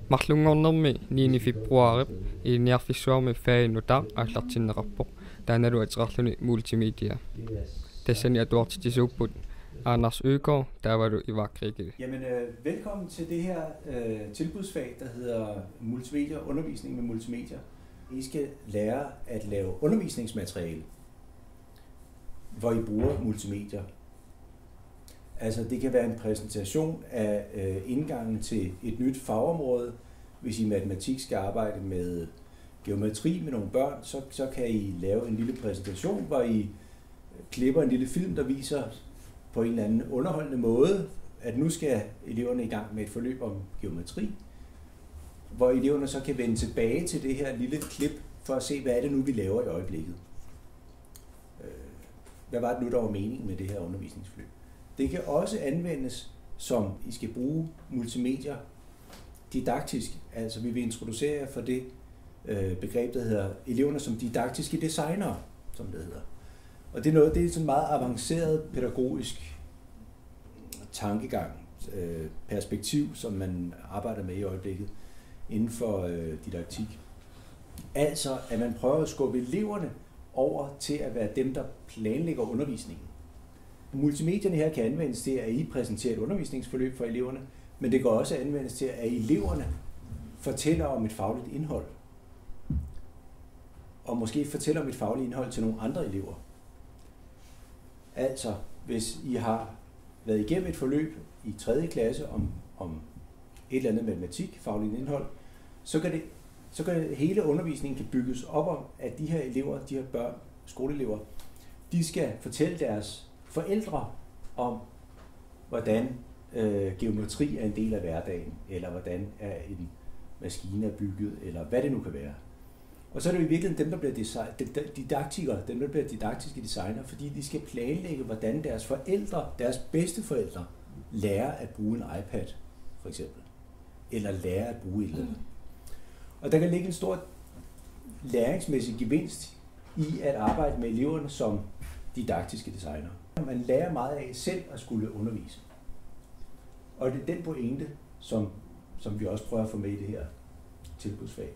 Mарлungornermi 9 februarip iiniarfissuarmi faaginuta aallartinneqarpoq taanalu ateqarluni multimedia tassani atuartitisuupput Anders Øgaard taavalu ivaakrikili. Jamen velkommen til det her tilbudsfag, der hedder multimedia, undervisning med multimedia. I skal lære at lave undervisningsmateriale, hvor I bruger multimedia. Altså det kan være en præsentation af indgangen til et nyt fagområde. Hvis I i matematik skal arbejde med geometri med nogle børn, så kan I lave en lille præsentation, hvor I klipper en lille film, der viser på en eller anden underholdende måde, at nu skal eleverne i gang med et forløb om geometri, hvor eleverne så kan vende tilbage til det her lille klip, for at se, hvad er det nu, vi laver i øjeblikket. Hvad var det nu, der var meningen med det her undervisningsforløb? Det kan også anvendes, som I skal bruge multimedia didaktisk. Altså vi vil introducere jer for det begreb, der hedder eleverne som didaktiske designere, som det hedder. Og det er sådan meget avanceret pædagogisk tankegang, perspektiv, som man arbejder med i øjeblikket inden for didaktik. Altså, at man prøver at skubbe eleverne over til at være dem, der planlægger undervisningen. Multimedierne her kan anvendes til, at I præsenterer et undervisningsforløb for eleverne, men det kan også anvendes til, at eleverne fortæller om et fagligt indhold. Og måske fortæller om et fagligt indhold til nogle andre elever. Altså, hvis I har været igennem et forløb i 3. klasse om et eller andet matematik, fagligt indhold, så kan hele undervisningen kan bygges op om, at de her elever, de her børn, skoleelever, de skal fortælle deres forældre om, hvordan geometri er en del af hverdagen, eller hvordan er en maskine er bygget, eller hvad det nu kan være. Og så er det jo i virkeligheden dem, der bliver didaktikere, dem, der bliver didaktiske designer, fordi de skal planlægge, hvordan deres forældre, deres bedsteforældre, lærer at bruge en iPad, for eksempel. Eller lærer at bruge et eller andet. Og der kan ligge en stor læringsmæssig gevinst i at arbejde med eleverne som didaktiske designer. Man lærer meget af selv at skulle undervise. Og det er den pointe, som vi også prøver at få med i det her tilbudsfag.